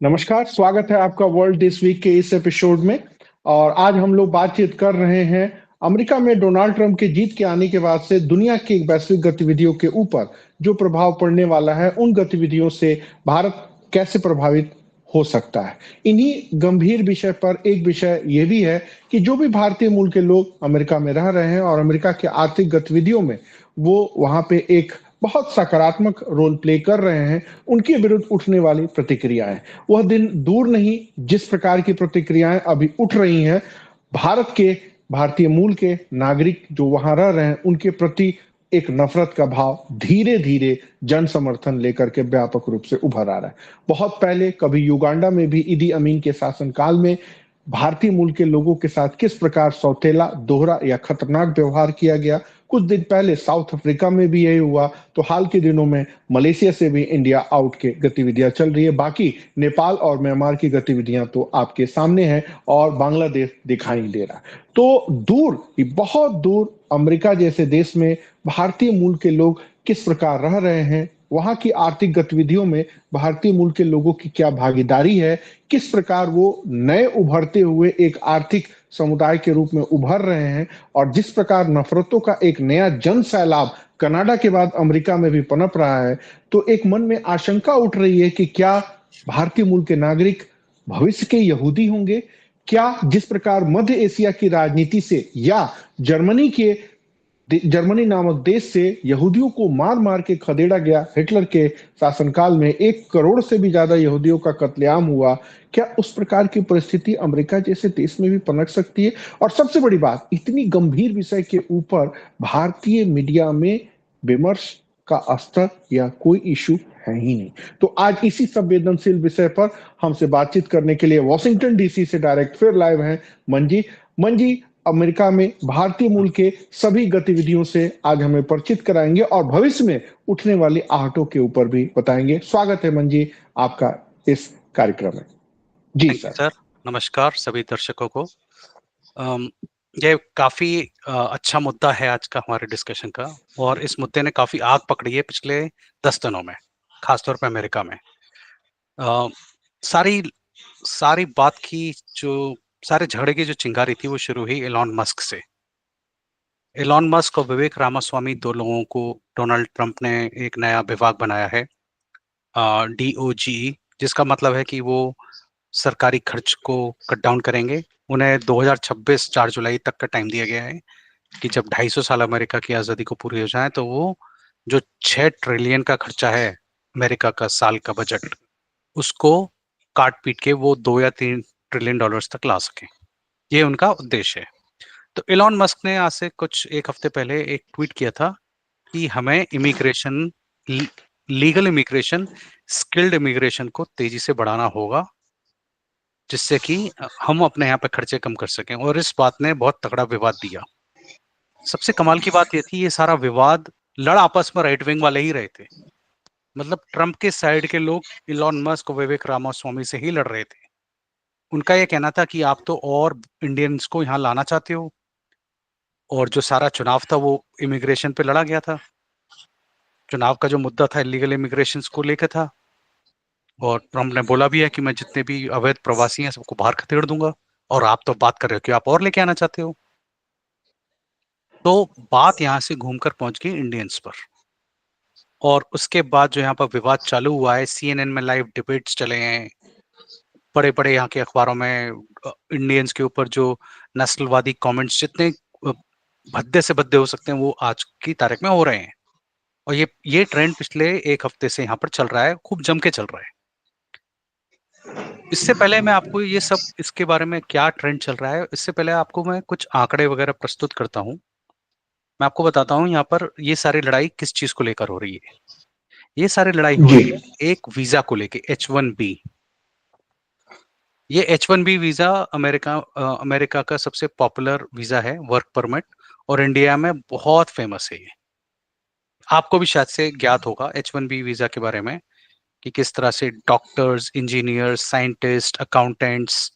नमस्कार, स्वागत है आपका वर्ल्ड दिस वीक के इस एपिसोड में। और आज हम लोग बातचीत कर रहे हैं अमेरिका में डोनाल्ड ट्रंप के जीत के आने के बाद से दुनिया की वैश्विक गतिविधियों के ऊपर जो प्रभाव पड़ने वाला है, उन गतिविधियों से भारत कैसे प्रभावित हो सकता है। इन्हीं गंभीर विषय पर एक विषय ये भी है कि जो भी भारतीय मूल के लोग अमेरिका में रह रहे हैं और अमेरिका के आर्थिक गतिविधियों में वो वहां पे एक बहुत सकारात्मक रोल प्ले कर रहे हैं, उनके विरुद्ध उठने वाली प्रतिक्रियाएं, वह दिन दूर नहीं जिस प्रकार की प्रतिक्रियाएं अभी उठ रही हैं भारत के भारतीय मूल के नागरिक जो वहां रह रहे हैं उनके प्रति एक नफरत का भाव धीरे धीरे जन समर्थन लेकर के व्यापक रूप से उभर आ रहा है। बहुत पहले कभी युगांडा में भी इदी अमीन के शासनकाल में भारतीय मूल के लोगों के साथ किस प्रकार सौतेला, दोहरा या खतरनाक व्यवहार किया गया, कुछ दिन पहले साउथ अफ्रीका में भी यही हुआ, तो हाल के दिनों में मलेशिया से भी इंडिया आउट के गतिविधियां चल रही है। बाकी नेपाल और म्यांमार की गतिविधियां तो आपके सामने है और बांग्लादेश दिखाई दे रहा है। तो दूर, बहुत दूर अमेरिका जैसे देश में भारतीय मूल के लोग किस प्रकार रह रहे हैं, वहां की आर्थिक गतिविधियों में भारतीय मूल के लोगों की क्या भागीदारी है, किस प्रकार वो नए उभरते हुए एक आर्थिक समुदाय के रूप में उभर रहे हैं, और जिस प्रकार नफरतों का एक नया जन सैलाब कनाडा के बाद अमेरिका में भी पनप रहा है, तो एक मन में आशंका उठ रही है कि क्या भारतीय मूल के नागरिक भविष्य के यहूदी होंगे। क्या जिस प्रकार मध्य एशिया की राजनीति से या जर्मनी के जर्मनी नामक देश से यहूदियों को मार मार के खदेड़ा गया, हिटलर के शासनकाल में 1 करोड़ से भी ज्यादा यहूदियों का कत्लेआम हुआ, क्या उस प्रकार की परिस्थिति अमेरिका जैसे देश में भी पनप सकती है। और सबसे बड़ी बात, इतनी गंभीर विषय के ऊपर भारतीय मीडिया में विमर्श का स्तर या कोई इशू है ही नहीं। तो आज इसी संवेदनशील विषय पर हमसे बातचीत करने के लिए वॉशिंगटन डीसी से डायरेक्ट फिर लाइव हैं मंजी। मंजी अमेरिका में भारतीय मूल के सभी गतिविधियों से आज हमें परिचित कराएंगे और भविष्य में उठने वाली आहटों के ऊपर भी बताएंगे। स्वागत है मंजी आपका इस कार्यक्रम में। जी थैंक यू सर। सर। नमस्कार सभी दर्शकों को। अम, ये काफी अच्छा मुद्दा है आज का हमारे डिस्कशन का, और इस मुद्दे ने काफी आग पकड़ी है पिछले 10 दिनों में, खासतौर पर अमेरिका में। अ, सारी सारी बात की जो सारे झगड़े की जो चिंगारी थी वो शुरू हुई एलॉन मस्क से। एलॉन मस्क और विवेक रामास्वामी, दो लोगों को डोनाल्ड ट्रंप ने एक नया विभाग बनाया है, DOGE, जिसका मतलब है कि वो सरकारी खर्च को कट डाउन करेंगे। उन्हें 2026 4 जुलाई तक का टाइम दिया गया है कि जब 250 साल अमेरिका की आज़ादी को पूरी हो जाए तो वो जो 6 ट्रिलियन का खर्चा है अमेरिका का साल का बजट, उसको काट पीट के वो 2 या 3 ट्रिलियन डॉलर्स तक ला सकें। ये उनका उद्देश्य है। तो इलॉन मस्क ने आज से कुछ एक हफ्ते पहले एक ट्वीट किया था कि हमें immigration, legal immigration, skilled immigration को तेजी से बढ़ाना होगा, जिससे कि हम अपने यहाँ पे खर्चे कम कर सकें। और इस बात ने बहुत तगड़ा विवाद दिया। सबसे कमाल की बात यह थी, ये सारा विवाद लड़ आपस में राइट विंग वाले ही रहे थे। मतलब ट्रंप के साइड के लोग इलॉन मस्क और विवेक रामास्वामी से ही लड़ रहे थे। उनका यह कहना था कि आप तो और इंडियंस को यहाँ लाना चाहते हो, और जो सारा चुनाव था वो इमिग्रेशन पे लड़ा गया था। चुनाव का जो मुद्दा था इलीगल इमिग्रेशन को लेकर था, और ट्रंप ने बोला भी है कि मैं जितने भी अवैध प्रवासी हैं सबको बाहर खदेड़ दूंगा, और आप तो बात कर रहे हो कि आप और लेके आना चाहते हो। तो बात यहाँ से घूमकर पहुंच गई इंडियंस पर, और उसके बाद जो यहाँ पर विवाद चालू हुआ है, CNN में लाइव डिबेट्स चले हैं, बड़े बड़े यहाँ के अखबारों में इंडियंस के ऊपर जो नस्लवादी कमेंट्स जितने भद्दे से भद्दे हो सकते हैं वो आज की तारीख में हो रहे हैं। और ये ट्रेंड पिछले एक हफ्ते से यहाँ पर चल रहा है, खूब जम के चल रहा है। इससे पहले मैं आपको ये सब, इसके बारे में क्या ट्रेंड चल रहा है, इससे पहले आपको मैं कुछ आंकड़े वगैरह प्रस्तुत करता हूँ। मैं आपको बताता हूँ यहाँ पर ये सारी लड़ाई किस चीज को लेकर हो रही है। ये सारी लड़ाई हो जी। रही है एक वीजा को लेके, H1B। ये H1B वीजा अमेरिका का सबसे पॉपुलर वीजा है, वर्क परमिट, और इंडिया में बहुत फेमस है ये। आपको भी शायद से ज्ञात होगा H1B वीजा के बारे में, कि किस तरह से डॉक्टर्स, इंजीनियर्स, साइंटिस्ट, अकाउंटेंट्स,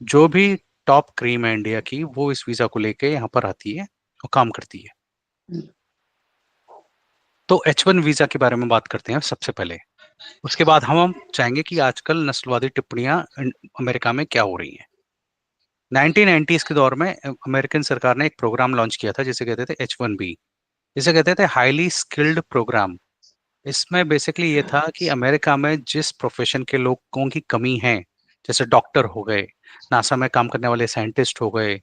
जो भी टॉप क्रीम है इंडिया की, वो इस वीजा को लेके यहाँ पर आती है और काम करती है। तो H1 वीजा के बारे में बात करते हैं सबसे पहले। उसके बाद हम चाहेंगे कि आजकल नस्लवादी टिप्पणियां अमेरिका में क्या हो रही हैं। 1990s के दौर में अमेरिकन सरकार ने एक प्रोग्राम लॉन्च किया था जिसे कहते थे H1B, जिसे कहते थे हाईली स्किल्ड प्रोग्राम। इसमें बेसिकली ये था कि अमेरिका में जिस प्रोफेशन के लोगों की कमी है, जैसे डॉक्टर हो गए, नासा में काम करने वाले साइंटिस्ट हो गए,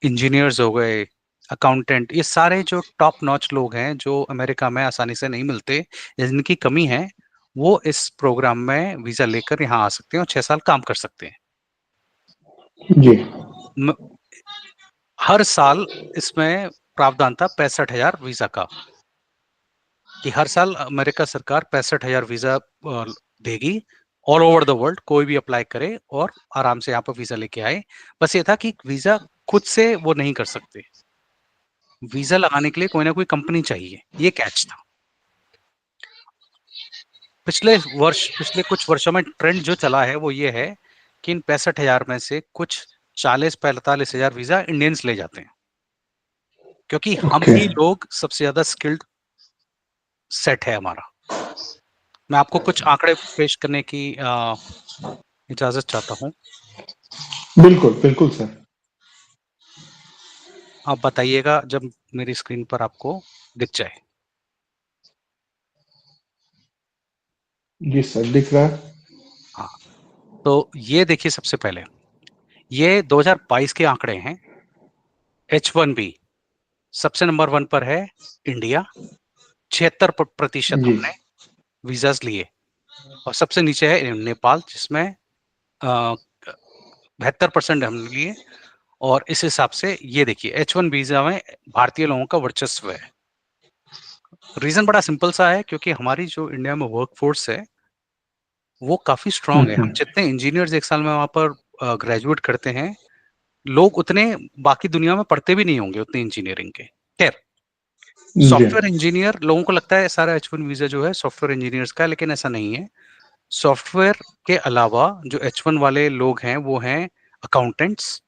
इंजीनियर्स हो गए, अकाउंटेंट, ये सारे जो टॉप नॉच लोग हैं जो अमेरिका में आसानी से नहीं मिलते, जिनकी कमी है, वो इस प्रोग्राम में वीजा लेकर यहाँ आ सकते हैं और 6 साल काम कर सकते हैं। जी। म- हर साल इसमें प्रावधान था 65,000 वीजा का, कि हर साल अमेरिका सरकार 65,000 वीजा देगी, ऑल ओवर द वर्ल्ड कोई भी अप्लाई करे और आराम से यहाँ पर वीजा लेके आए। बस ये था कि वीजा खुद से वो नहीं कर सकते, वीजा लगाने के लिए कोई ना कोई कंपनी चाहिए, ये कैच था। पिछले कुछ वर्षों में ट्रेंड जो चला है वो ये है कि इन 65,000 में से कुछ 40-45,000 वीजा इंडियंस ले जाते हैं, क्योंकि हम ओके। ही लोग सबसे ज्यादा स्किल्ड सेट है हमारा। मैं आपको कुछ आंकड़े पेश करने की इजाजत चाहता हूँ। बिल्कुल बिल्कुल सर। आप बताइएगा जब मेरी स्क्रीन पर आपको दिख जाए। जी सर, दिख रहा है। हाँ, तो ये देखिए, सबसे पहले ये 2022 के आंकड़े हैं। H1B सबसे नंबर 1 पर है इंडिया, 76% जी। हमने वीजास लिए। और सबसे नीचे है नेपाल, जिसमें 72% हमने लिए। और इस हिसाब से ये देखिए, H1 वीजा में भारतीय लोगों का वर्चस्व है। रीजन बड़ा सिंपल सा है, क्योंकि हमारी जो इंडिया में वर्क फोर्स है वो काफी स्ट्रांग है। हम हम्म। जितने इंजीनियर्स एक साल में वहां पर ग्रेजुएट करते हैं, लोग उतने बाकी दुनिया में पढ़ते भी नहीं होंगे उतने इंजीनियरिंग के। खैर, जी। सॉफ्टवेयर इंजीनियर, लोगों को लगता है सारा H1 वीजा जो है सॉफ्टवेयर इंजीनियर्स का है, लेकिन ऐसा नहीं है। सॉफ्टवेयर के अलावा जो H1 वाले लोग हैं वो हैं अकाउंटेंट्स,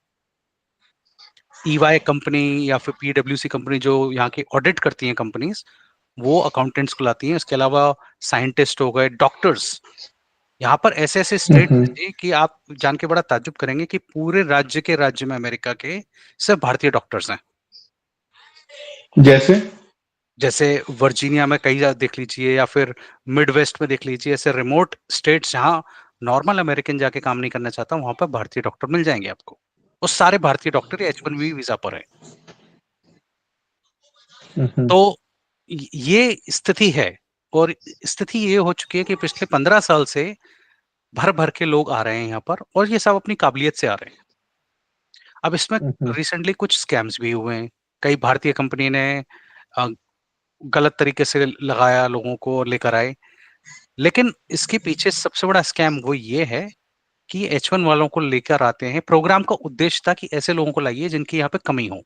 EY कंपनी या फिर PwC कंपनी जो यहाँ की ऑडिट करती हैं कंपनीज, वो अकाउंटेंट्स को लाती हैं। इसके अलावा साइंटिस्ट हो गए, डॉक्टर्स। यहाँ पर ऐसे ऐसे स्टेट हम्म। हैं जी कि आप जान के बड़ा ताज्जुब करेंगे कि पूरे राज्य में अमेरिका के सिर्फ भारतीय डॉक्टर्स हैं। जैसे? जैसे वर्जीनिया में कई देख लीजिए, या फिर मिड वेस्ट में देख लीजिए, ऐसे रिमोट स्टेट्स जहाँ नॉर्मल अमेरिकन जाके काम नहीं करना चाहता, वहां पर भारतीय डॉक्टर मिल जाएंगे आपको। वो सारे भारतीय डॉक्टर H1B वीजा पर है। हम्म। तो ये स्थिति है। और स्थिति ये हो चुकी है कि पिछले 15 साल से भर भर के लोग आ रहे हैं यहाँ पर, और ये सब अपनी काबिलियत से आ रहे हैं। अब इसमें हम्म। रिसेंटली कुछ स्कैम्स भी हुए हैं। कई भारतीय कंपनी ने अ, गलत तरीके से लगाया लोगों को और लेकर आए। लेकिन इसके पीछे सबसे बड़ा स्कैम वो ये है कि H1 वालों को लेकर आते हैं। प्रोग्राम का उद्देश्य था कि ऐसे लोगों को लाइए जिनकी यहाँ पे कमी हो।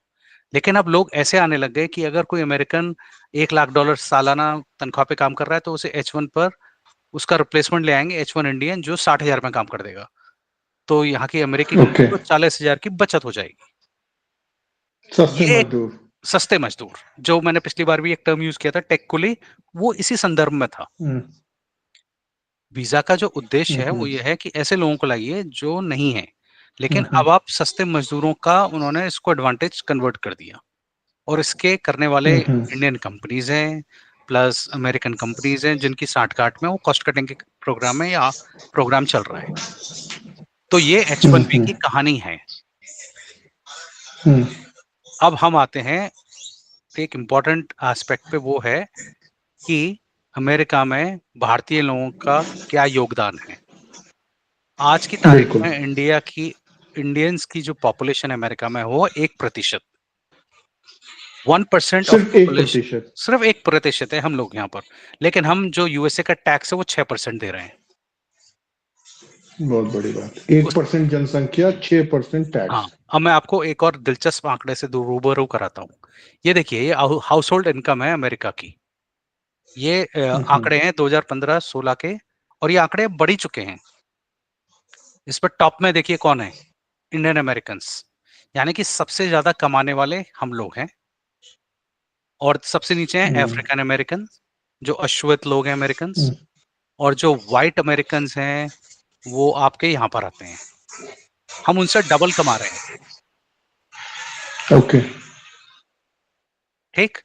लेकिन अब लोग ऐसे आने लग गए कि अगर कोई अमेरिकन $1 लाख सालाना तनख्वाह पे काम कर रहा है, तो उसे H1 पर उसका रिप्लेसमेंट ले आएंगे, H1 इंडियन, जो 60,000 में काम कर देगा। तो यहाँ की अमेरिकी ओके। कंपनी को 40,000 की बचत हो जाएगी। सस्ते ये एक मजदूर। सस्ते मजदूर, जो मैंने पिछली बार भी एक टर्म यूज किया था, टेक कुली, वो इसी संदर्भ में था। हम्म। वीजा का जो उद्देश्य है वो हम्म। ये है कि ऐसे लोगों को लाइए जो नहीं है। लेकिन हम्म। अब आप सस्ते मजदूरों का उन्होंने इसको एडवांटेज कन्वर्ट कर दिया। और इसके करने वाले हम्म। इंडियन कंपनीज हैं, प्लस अमेरिकन कंपनीज हैं, जिनकी साठगांठ में वो कॉस्ट कटिंग के प्रोग्राम में या प्रोग्राम चल रहा है। तो ये H1B हम्म। की कहानी है। हम्म। अब हम आते हैं एक इम्पॉर्टेंट एस्पेक्ट पे, वो है कि अमेरिका में भारतीय लोगों का क्या योगदान है। आज की तारीख बिल्कुल। में इंडियंस की जो पॉपुलेशन है अमेरिका में, वो 1%, 1% ऑफ सिर्फ एक पॉपुलेशन। प्रतिशत सिर्फ 1% है हम लोग यहाँ पर। लेकिन हम जो यूएसए का टैक्स है वो 6% दे रहे हैं। बहुत बड़ी बात। उस 1% जनसंख्या, 6% हाँ, टैक्स। अब मैं आपको एक और दिलचस्प आंकड़े से रूबरू कराता हूँ। ये देखिए, ये हाउस होल्ड इनकम है अमेरिका की। ये हम्म। आंकड़े हैं 2015-16 के, और ये आंकड़े बढ़ ही चुके हैं। इस पर टॉप में देखिए कौन है, इंडियन अमेरिकन, यानी कि सबसे ज्यादा कमाने वाले हम लोग हैं। और सबसे नीचे हैं हम्म। अफ्रीकन अमेरिकन, जो अश्वेत लोग हैं अमेरिकन। और जो व्हाइट अमेरिकन हैं वो आपके यहाँ पर आते हैं, हम उनसे डबल कमा रहे हैं। ओके। ठीक,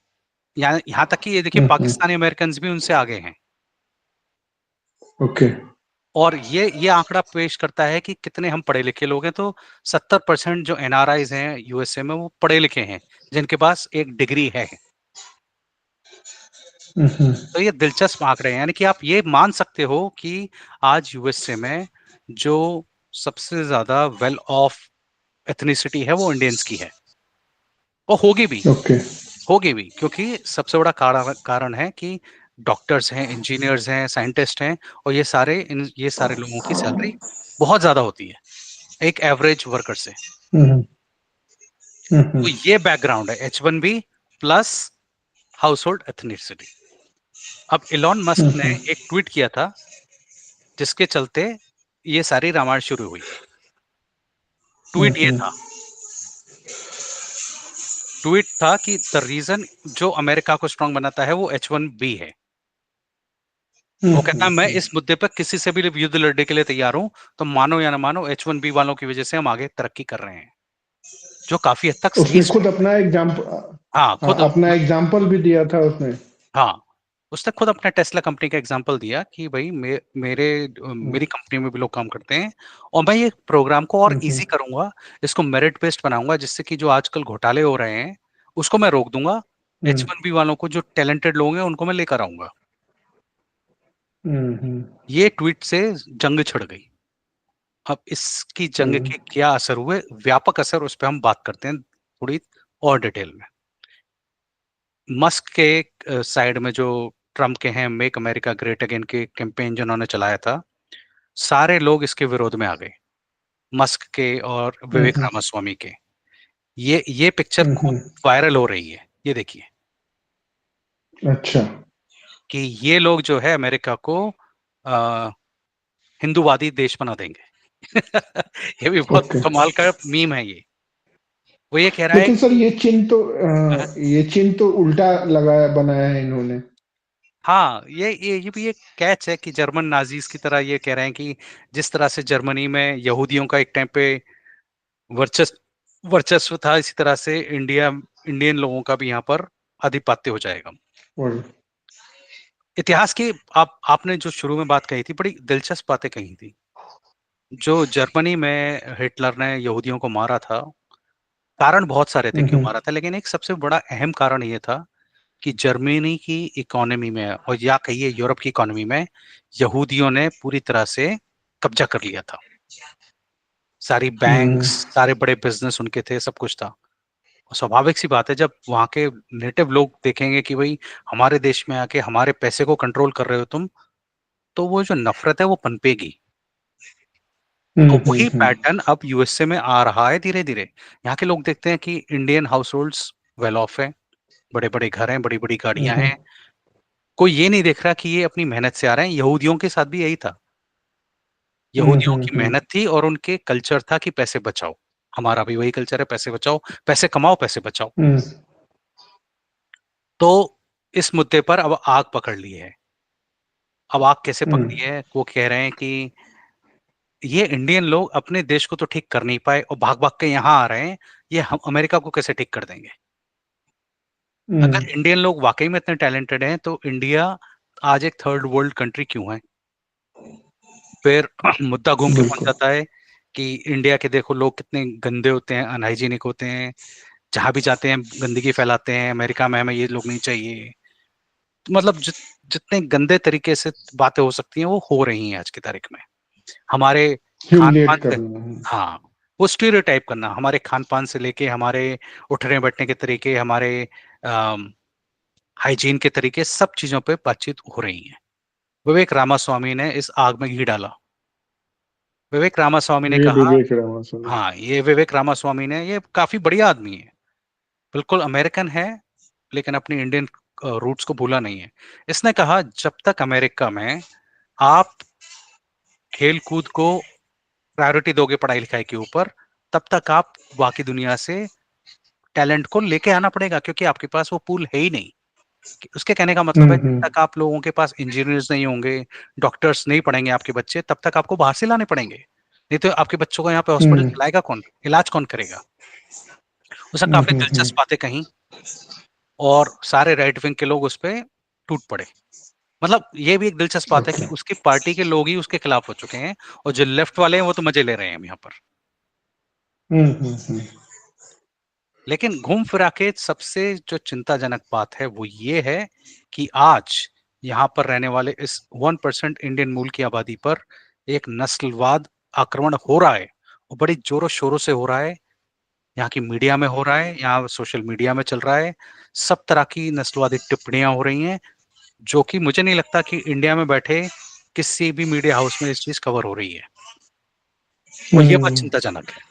यहाँ तक कि ये देखिए पाकिस्तानी अमेरिकन भी उनसे आगे हैं। ओके। और ये आंकड़ा पेश करता है कि कितने हम पढ़े लिखे लोग हैं। तो 70% जो एनआरआईज हैं यूएसए में वो पढ़े लिखे हैं, जिनके पास एक डिग्री है। तो ये दिलचस्प आंकड़े हैं, यानी कि आप ये मान सकते हो कि आज यूएसए में जो सबसे ज्यादा वेल ऑफ एथनिसिटी है वो इंडियंस की है, और होगी भी। ओके। होगी भी, क्योंकि सबसे बड़ा कारण है कि डॉक्टर्स हैं, इंजीनियर्स हैं, साइंटिस्ट हैं, और ये सारे लोगों की सैलरी बहुत ज्यादा होती है एक एवरेज वर्कर से। तो ये बैकग्राउंड है H1B plus house hold ethnicity. अब इलॉन मस्क ने एक ट्वीट किया था जिसके चलते ये सारी रामायण शुरू हुई। ट्वीट ये था, ट्वीट था कि द रीजन जो अमेरिका को स्ट्रांग बनाता है वो H1B है। वो कहता है मैं इस मुद्दे पर किसी से भी युद्ध लड़ने के लिए तैयार हूं, तो मानो या ना मानो H1B वालों की वजह से हम आगे तरक्की कर रहे हैं, जो काफी हद तक सही उसने खुद स्टेटमेंट अपना है। एग्जाम्पल, हाँ, खुद अपना एग्जाम्पल भी दिया था उसने। हाँ, उसने खुद अपने टेस्ला कंपनी का एग्जांपल दिया कि भाई हम्म, मेरी कंपनी में भी लोग काम करते हैं, और मैं ये प्रोग्राम को और हम्म, इजी करूंगा, इसको मेरिट बेस्ड बनाऊंगा, जिससे कि जो आजकल घोटाले हो रहे हैं उसको मैं रोक दूंगा। हम्म, H1B वालों को, जो टैलेंटेड लोग हैं, उनको मैं लेकर आऊंगा। हम्म, ये ट्वीट से जंग छिड़ गई। अब इसकी जंग हम्म, के क्या असर हुए, व्यापक असर, उस पर हम बात करते हैं थोड़ी और डिटेल में। मस्क के साइड में जो ट्रम्प के हैं मेक अमेरिका ग्रेट अगेन के कैंपेन जिन्होंने चलाया था, सारे लोग इसके विरोध में आ गए, मस्क के और विवेक हम्म, रामास्वामी के। ये पिक्चर खूब हम्म, वायरल हो रही है, ये देखिए अच्छा। कि ये लोग जो है अमेरिका को आ, हिंदूवादी देश बना देंगे। ये भी बहुत ओके। कमाल का मीम है ये। वो ये कह रहा है लेकिन सर कि ये चिन्ह तो उल्टा लगाया बनाया है इन्होंने। हाँ, ये भी एक कैच है कि जर्मन नाजीज की तरह ये कह रहे हैं कि जिस तरह से जर्मनी में यहूदियों का एक टाइम पे वर्चस्व वर्चस्व था, इसी तरह से इंडियन लोगों का भी यहाँ पर आधिपत्य हो जाएगा। और इतिहास की आपने जो शुरू में बात कही थी, बड़ी दिलचस्प बातें कही थी। जो जर्मनी में हिटलर ने यहूदियों को मारा था, कारण बहुत सारे थे क्यों मारा था, लेकिन एक सबसे बड़ा अहम कारण ये था कि जर्मनी की इकोनॉमी में, और या कहिए यूरोप की इकोनॉमी में, यहूदियों ने पूरी तरह से कब्जा कर लिया था। सारी बैंक्स, सारे बड़े बिजनेस उनके थे, सब कुछ था। और स्वाभाविक सी बात है, जब वहां के नेटिव लोग देखेंगे कि भाई हमारे देश में आके हमारे पैसे को कंट्रोल कर रहे हो तुम, तो वो जो नफरत है वो पनपेगी। और वही पैटर्न अब यूएसए में आ रहा है धीरे धीरे। यहाँ के लोग देखते हैं कि Indian house holds well of है, बड़े बड़े घर हैं, बड़ी बड़ी गाड़ियां हैं। कोई ये नहीं देख रहा कि ये अपनी मेहनत से आ रहे हैं। यहूदियों के साथ भी यही था, यहूदियों की मेहनत थी और उनके कल्चर था कि पैसे बचाओ। हमारा भी वही कल्चर है, पैसे बचाओ, पैसे कमाओ, पैसे बचाओ। तो इस मुद्दे पर अब आग पकड़ ली है। अब आग कैसे पकड़ी है, वो कह रहे हैं कि ये इंडियन लोग अपने देश को तो ठीक कर नहीं पाए और भाग भाग के यहाँ आ रहे हैं, ये हम अमेरिका को कैसे ठीक कर देंगे। अगर इंडियन लोग वाकई में इतने टैलेंटेड हैं तो इंडिया आज एक थर्ड वर्ल्ड कंट्री क्यों है। फिर मुद्दा घूम के पहुंच बिल्कुल। जाता है कि इंडिया के देखो लोग कितने गंदे होते हैं, अनहाइजीनिक होते हैं, जहां भी जाते हैं गंदगी फैलाते हैं, अमेरिका में हमें ये लोग नहीं चाहिए। तो मतलब जितने गंदे तरीके से बातें हो सकती हैं वो हो रही हैं आज की तारीख में। हमारे खान ह्यूमिलिएट पान से, करना है। हाँ, वो स्टीरियोटाइप करना, हमारे खान पान से लेके हमारे उठने बैठने के तरीके, हमारे हाइजीन के तरीके, सब चीजों पे बातचीत हो रही है। विवेक रामास्वामी ने इस आग में घी डाला। विवेक रामास्वामी ने ये कहा, विवेक रामास्वामी। हाँ, ये विवेक रामास्वामी ने, ये काफी बढ़िया आदमी है, बिल्कुल अमेरिकन है, लेकिन अपनी इंडियन रूट्स को भूला नहीं है। इसने कहा जब तक अमेरिका में आप खेल कूद को प्रायोरिटी दोगे पढ़ाई लिखाई के ऊपर, तब तक आप बाकी दुनिया से टैलेंट को लेके आना पड़ेगा, क्योंकि आपके पास वो पूल है ही नहीं। उसके कहने का मतलब है, हम्म। जब तक आप लोगों के पास इंजीनियर्स नहीं होंगे, डॉक्टर्स नहीं पढ़ेंगे आपके बच्चे, तब तक आपको बाहर से लाने पड़ेंगे। नहीं तो आपके बच्चों को यहाँ पे हॉस्पिटल हम्म। चलाएगा कौन, इलाज कौन करेगा? उसने हम्म। काफी दिलचस्प बातें कही, और सारे राइट विंग के लोग उस पे टूट पड़े। मतलब ये भी एक दिलचस्प बात है ओके। कि उसकी पार्टी के लोग ही उसके खिलाफ हो चुके हैं, और जो लेफ्ट वाले हैं वो तो मजे ले रहे हैं यहाँ पर। हम्म। लेकिन घूम फिरा के सबसे जो चिंताजनक बात है वो ये है कि आज यहाँ पर रहने वाले इस 1% इंडियन मूल की आबादी पर एक नस्लवाद आक्रमण हो रहा है, और बड़ी जोरों शोरों से हो रहा है। यहाँ की मीडिया में हो रहा है, यहाँ सोशल मीडिया में चल रहा है, सब तरह की नस्लवादी टिप्पणियां हो रही हैं, जो कि मुझे नहीं लगता कि इंडिया में बैठे किसी भी मीडिया हाउस में इस चीज कवर हो रही है, और ये बात हम्म। चिंताजनक है।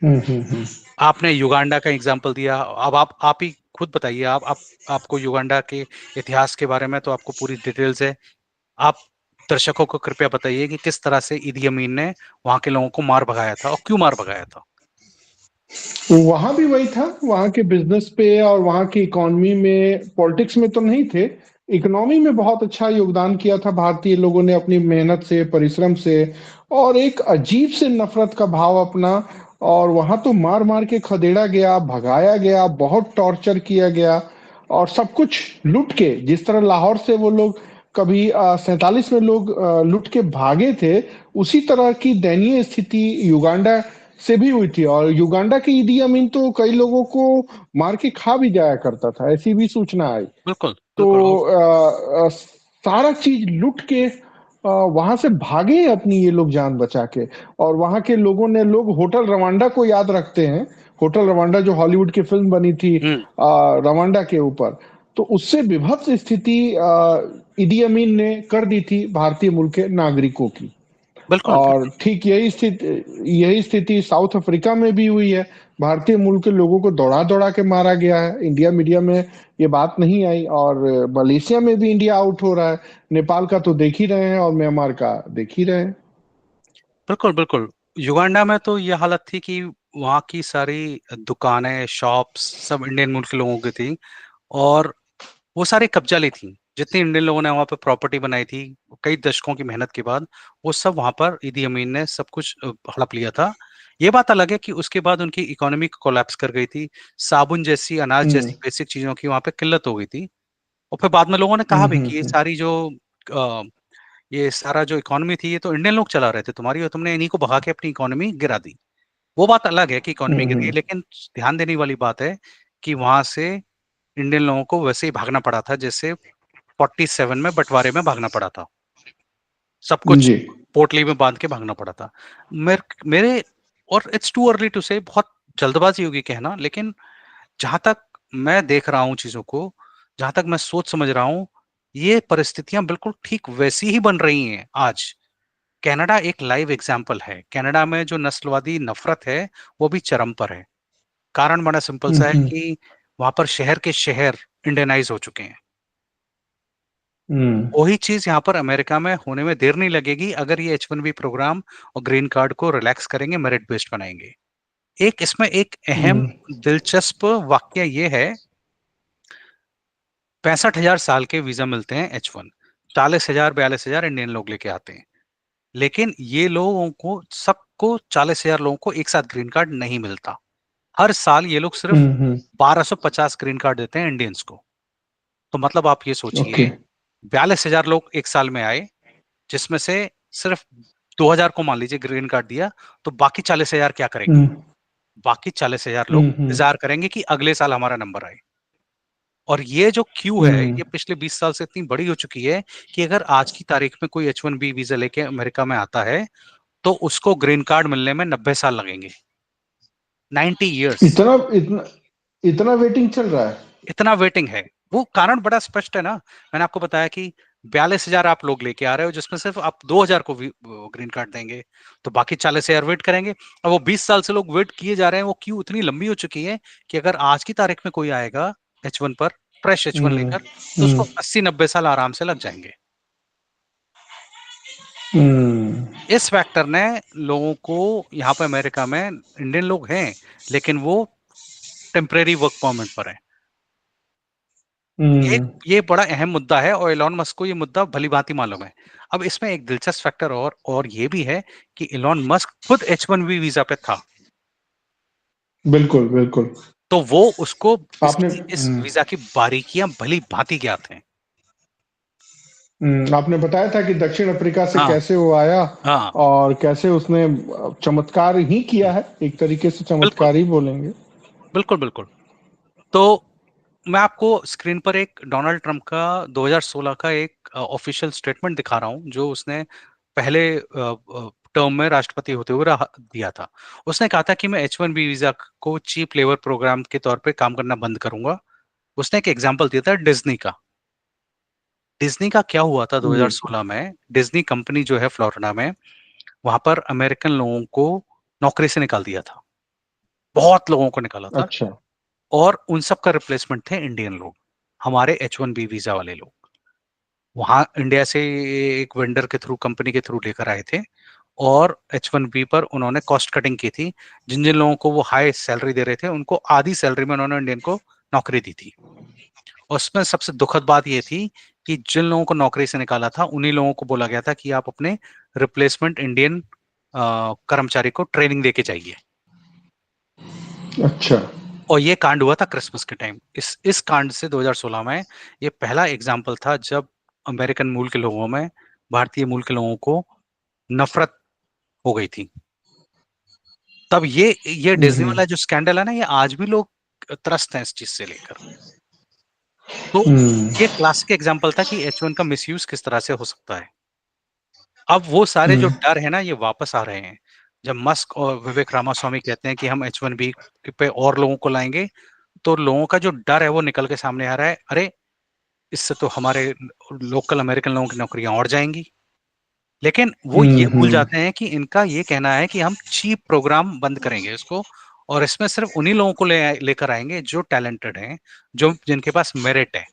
हम्म। आपने युगांडा का एग्जाम्पल दिया, अब आप ही खुद बताइए, आप आपको युगांडा के इतिहास के बारे में तो आपको पूरी डिटेल्स है। आप दर्शकों को कृपया बताइए कि किस तरह से इदी अमीन ने वहां के लोगों को मार भगाया था, और क्यों मार भगाया था। वहां भी वही था, वहां के बिजनेस पे और वहां की इकोनॉमी में, पॉलिटिक्स में तो नहीं थे, इकोनॉमी में बहुत अच्छा योगदान किया था भारतीय लोगों ने अपनी मेहनत से, परिश्रम से, और एक अजीब से नफरत का भाव अपना। और वहां तो मार मार के खदेड़ा गया, भगाया गया, बहुत टॉर्चर किया गया, और सब कुछ लूट के, जिस तरह लाहौर से वो लोग कभी 47 में लोग लूट के भागे थे, उसी तरह की दयनीय स्थिति युगांडा से भी हुई थी। और युगांडा के ईदी अमीन तो कई लोगों को मार के खा भी जाया करता था, ऐसी भी सूचना आई। बिल्कुल तो बिल्कुल। और सारा चीज लूट के वहां से भागे अपनी ये लोग जान बचा के। और वहां के लोगों ने, लोग होटल रवांडा को याद रखते हैं, होटल रवांडा जो हॉलीवुड की फिल्म बनी थी हम्म। रवांडा के ऊपर। तो उससे विभत्स स्थिति ईदी अमीन ने कर दी थी भारतीय मूल के नागरिकों की। बिल्कुल और बिल्कुल। ठीक यही स्थिति साउथ अफ्रीका में भी हुई है। भारतीय मूल के लोगों को दौड़ा दौड़ा के मारा गया है, इंडिया मीडिया में ये बात नहीं आई। और मलेशिया में भी इंडिया आउट हो रहा है, नेपाल का तो देख ही रहे हैं, और म्यांमार का देख ही रहे हैं। बिल्कुल बिल्कुल। युगांडा में तो ये हालत थी कि वहाँ की सारी दुकानें, शॉप्स सब इंडियन मूल के लोगों की थी, और वो सारी कब्जा ली थी। जितनी इंडियन लोगों ने वहां पर प्रॉपर्टी बनाई थी कई दशकों की मेहनत के बाद, वो सब वहां पर ईदी अमीन ने सब कुछ हड़प लिया था। ये बात अलग है कि उसके बाद उनकी इकोनॉमी कोलैप्स कर गई थी, साबुन जैसी, अनाज हम्म। जैसी बेसिक चीजों की वहां पे किल्लत हो गई थी। और फिर बाद में लोगों ने कहा भी कि हम्म। ये सारा जो इकोनॉमी थी ये तो इंडियन लोग चला रहे थे तुम्हारी, और तुमने इन्हीं को भगा के अपनी इकोनॉमी गिरा दी। वो बात अलग है कि इकोनॉमी गिर गई, हम्म। लेकिन ध्यान देने वाली बात है कि वहां से इंडियन लोगों को वैसे ही भागना पड़ा था जैसे 47 में बंटवारे में भागना पड़ा था। सब कुछ जी। पोटली में बांध के भागना पड़ा था। मेरे और इट्स टू अर्ली टू से, बहुत जल्दबाजी होगी कहना, लेकिन जहां तक मैं देख रहा हूं चीजों को, जहां तक मैं सोच समझ रहा हूं, ये परिस्थितियां बिल्कुल ठीक वैसी ही बन रही हैं आज। कनाडा एक लाइव एग्जाम्पल है। कनाडा में जो नस्लवादी नफरत है वो भी चरम पर है। कारण बड़ा सिंपल सा है हम्म। कि वहां पर शहर के शहर इंडियनाइज हो चुके हैं। हम्म। वही चीज यहाँ पर अमेरिका में होने में देर नहीं लगेगी, अगर ये H1B प्रोग्राम और ग्रीन कार्ड को रिलैक्स करेंगे, मेरिट बेस्ड बनाएंगे। एक इसमें एक अहम हम्म। दिलचस्प वाक्य ये है, 65,000 साल के वीजा मिलते हैं H1, 40,000 42,000 इंडियन लोग लेके आते हैं। लेकिन ये लोगों को सबको 40,000 लोगों को एक साथ ग्रीन कार्ड नहीं मिलता। हर साल ये लोग सिर्फ हम्म। 1250 ग्रीन कार्ड देते हैं इंडियंस को। तो मतलब आप ये ओके। सोचिए, 42,000 लोग एक साल में आए, जिसमें से सिर्फ 2,000 को मान लीजिए ग्रीन कार्ड दिया, तो बाकी 40,000 क्या करेंगे? हम्म। बाकी 40,000 लोग हम्म। इंतजार करेंगे कि अगले साल हमारा नंबर आए। और ये जो क्यू है हम्म। ये पिछले 20 साल से इतनी बड़ी हो चुकी है कि अगर आज की तारीख में कोई H1B वीजा लेके अमेरिका में आता है, तो उसको ग्रीन कार्ड मिलने में 90 साल लगेंगे। 90 ईयर्स। इतना इतना इतना वेटिंग चल रहा है? इतना वेटिंग है। वो कारण बड़ा स्पष्ट है ना। मैंने आपको बताया कि 42,000 आप लोग लेके आ रहे हो, जिसमें सिर्फ आप 2,000 को ग्रीन कार्ड देंगे, तो बाकी 40,000 वेट करेंगे। अब वो 20 साल से लोग वेट किए जा रहे हैं, वो क्यू इतनी लंबी हो चुकी है कि अगर आज की तारीख में कोई आएगा H1 पर, फ्रेश H1 हम्म। लेकर, तो उसको हम्म। 80 90 साल आराम से लग जाएंगे। हम्म। इस फैक्टर ने लोगों को, यहाँ पे अमेरिका में इंडियन लोग हैं, लेकिन वो टेम्परेरी वर्क परमिट पर हैं। ये बड़ा अहम मुद्दा है और एलॉन मस्क को ये मुद्दा भली भांति मालूम है। अब इसमें एक दिलचस्प फैक्टर और ये भी है कि एलॉन मस्क खुद H1B वीजा पे था, बिल्कुल बिल्कुल। तो वो उसको आपने इस वीजा की बारीकियां भली भांति ज्ञात हैं। आपने बताया था कि दक्षिण अफ्रीका से हाँ कैसे वो आया हाँ, और कैसे उसने चमत्कार ही किया है, एक तरीके से बिल्कुल चमत्कार ही बोलेंगे। बिल्कुल बिल्कुल। तो मैं आपको स्क्रीन पर एक डोनाल्ड ट्रंप का 2016 का एक ऑफिशियल स्टेटमेंट दिखा रहा हूं, जो उसने पहले टर्म में राष्ट्रपति होते हुए दिया था। उसने कहा था कि मैं H1B वीजा को चीप लेबर प्रोग्राम के तौर पे काम करना बंद करूंगा। उसने एक एग्जांपल दिया था डिज्नी का। डिज्नी का क्या हुआ था जी। 2016 में, डिज्नी कंपनी जो है फ्लोरिडा में, वहां पर अमेरिकन लोगों को नौकरी से निकाल दिया था, बहुत लोगों को निकाला था। अच्छा। और उन सब का रिप्लेसमेंट थे इंडियन लोग, हमारे H1B वीजा वाले लोग। वहां इंडिया से एक वेंडर के थ्रू, कंपनी के थ्रू लेकर आए थे, और H1B पर उन्होंने कॉस्ट कटिंग की थी। जिन जिन लोगों को वो हाई सैलरी दे रहे थे, उनको आधी सैलरी में उन्होंने इंडियन को नौकरी दी थी। और उसमें सबसे दुखद बात ये थी कि जिन लोगों को नौकरी से निकाला था, उन्हीं लोगों को बोला गया था कि आप अपने रिप्लेसमेंट इंडियन कर्मचारी को ट्रेनिंग देके जाइए। अच्छा। और ये कांड हुआ था क्रिसमस के टाइम। इस कांड से 2016 में ये पहला एग्जाम्पल था जब अमेरिकन मूल के लोगों में भारतीय मूल के लोगों को नफरत हो गई थी। तब ये डिज्नी हम्म वाला जो स्कैंडल है ना, ये आज भी लोग त्रस्त हैं इस चीज से लेकर। तो हम्म ये क्लासिक एग्जाम्पल था कि H1 का मिसयूज किस तरह से हो सकता है। अब वो सारे जो हम्म डर है ना, ये वापस आ रहे हैं। जब मस्क और विवेक रामास्वामी कहते हैं कि हम H1B पे और लोगों को लाएंगे, तो लोगों का जो डर है वो निकल के सामने आ रहा है। अरे, इससे तो हमारे लोकल अमेरिकन लोगों की नौकरियां और जाएंगी। लेकिन वो ये भूल हम्म। जाते हैं कि इनका ये कहना है कि हम चीप प्रोग्राम बंद करेंगे इसको, और इसमें सिर्फ उन्हीं लोगों को लेकर आएंगे जो टैलेंटेड हैं, जो जिनके पास मेरिट है।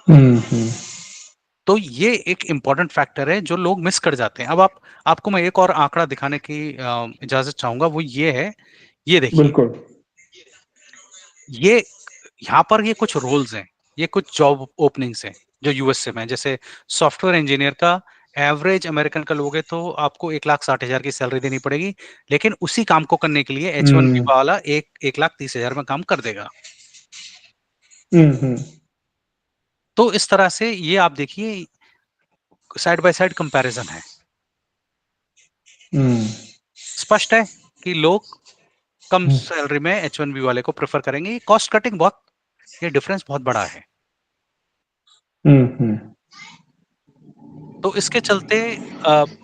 हम्म। तो ये एक इंपॉर्टेंट फैक्टर है जो लोग मिस कर जाते हैं। अब आपको मैं एक और आंकड़ा दिखाने की इजाजत चाहूंगा, वो ये है। ये देखिए, बिल्कुल। ये यहाँ पर ये कुछ रोल्स हैं, ये कुछ जॉब ओपनिंग्स हैं जो यूएसए में हैं। जैसे सॉफ्टवेयर इंजीनियर का एवरेज अमेरिकन का लोगे तो आपको 1,60,000 की सैलरी देनी पड़ेगी, लेकिन उसी काम को करने के लिए H1B हम्म वाला 1,30,000 में काम कर देगा। हम्म। तो इस तरह से ये आप देखिए, साइड बाय साइड कंपैरिजन है। हम्म स्पष्ट है कि लोग कम सैलरी में H1B वाले को प्रेफर करेंगे। कॉस्ट कटिंग बहुत, ये डिफरेंस बहुत बड़ा है। हम्म। तो इसके चलते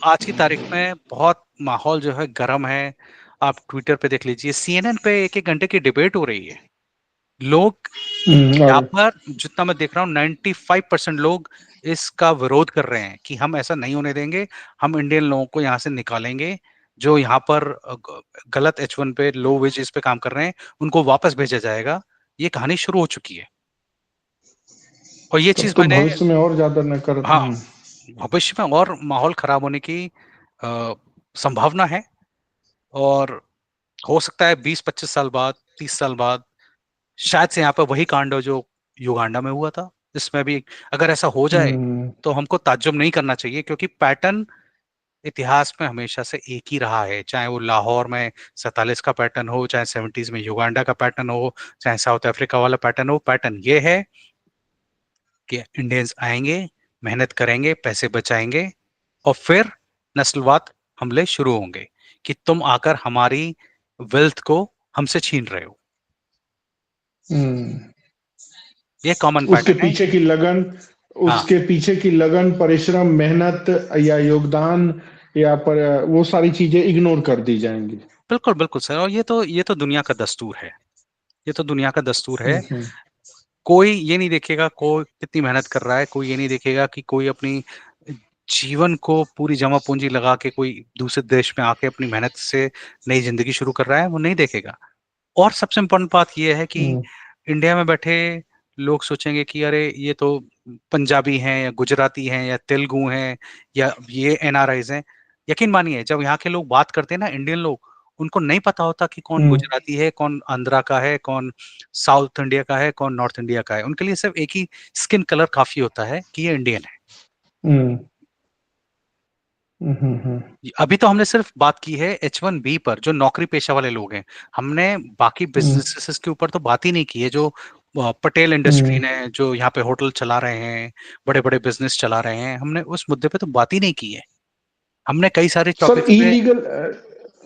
आज की तारीख में बहुत माहौल जो है गर्म है। आप ट्विटर पे देख लीजिए, CNN पे एक एक घंटे की डिबेट हो रही है। लोग यहाँ और पर, जितना मैं देख रहा हूँ, 95% लोग इसका विरोध कर रहे हैं कि हम ऐसा नहीं होने देंगे। हम इंडियन लोगों को यहाँ से निकालेंगे, जो यहाँ पर गलत H1 पे लो वेजेस पे काम कर रहे हैं, उनको वापस भेजा जाएगा। ये कहानी शुरू हो चुकी है। और ये तब चीज तो मैंने, भविष्य में और ज्यादा न कर। हाँ, भविष्य में और माहौल खराब होने की संभावना है। और हो सकता है 20-25 साल बाद, 30 साल बाद, शायद से यहाँ पर वही कांड हो जो युगांडा में हुआ था। इसमें भी अगर ऐसा हो जाए हम्म तो हमको ताज्जुब नहीं करना चाहिए, क्योंकि पैटर्न इतिहास में हमेशा से एक ही रहा है। चाहे वो लाहौर में 47 का पैटर्न हो, चाहे 70s में युगांडा का पैटर्न हो, चाहे साउथ अफ्रीका वाला पैटर्न हो। पैटर्न ये है कि इंडियंस आएंगे, मेहनत करेंगे, पैसे बचाएंगे, और फिर नस्लवाद हमले शुरू होंगे कि तुम आकर हमारी वेल्थ को हमसे छीन रहे हो। हम्म। ये कॉमन उसके पैटर्न है। पीछे की लगन, हाँ, उसके पीछे की लगन, परिश्रम, मेहनत या योगदान या पर वो सारी चीजें इग्नोर कर दी जाएंगी। बिल्कुल बिल्कुल सर। और ये तो दुनिया का दस्तूर है। ये तो दुनिया का दस्तूर है। हम्म कोई ये नहीं देखेगा कोई कितनी मेहनत कर रहा है, कोई ये नहीं देखेगा कि कोई अपनी जीवन को पूरी जमा पूंजी लगा के कोई दूसरे देश में आके अपनी मेहनत से नई जिंदगी शुरू कर रहा है, वो नहीं देखेगा। और सबसे इम्पोर्टेंट बात यह है कि हम्म इंडिया में बैठे लोग सोचेंगे कि अरे, ये तो पंजाबी हैं या गुजराती हैं या तेलुगु हैं या ये NRIs हैं। यकीन मानिए, जब यहाँ के लोग बात करते हैं ना, इंडियन लोग, उनको नहीं पता होता कि कौन गुजराती है, कौन आंध्रा का है, कौन साउथ इंडिया का है, कौन नॉर्थ इंडिया का है। उनके लिए सिर्फ एक ही स्किन कलर काफी होता है कि ये इंडियन है। हम्म हम्म अभी तो हमने सिर्फ बात की है H1B पर, जो नौकरी पेशा वाले लोग हैं। हमने बाकी हम्म बिजनेसेस के ऊपर तो बात ही नहीं की है, जो पटेल इंडस्ट्री हम्म। ने जो यहाँ पे होटल चला रहे हैं, बड़े बड़े बिजनेस चला रहे हैं, हमने उस मुद्दे पे तो बात ही नहीं की है। हमने कई सारे सर टॉपिक्स पे। इलीगल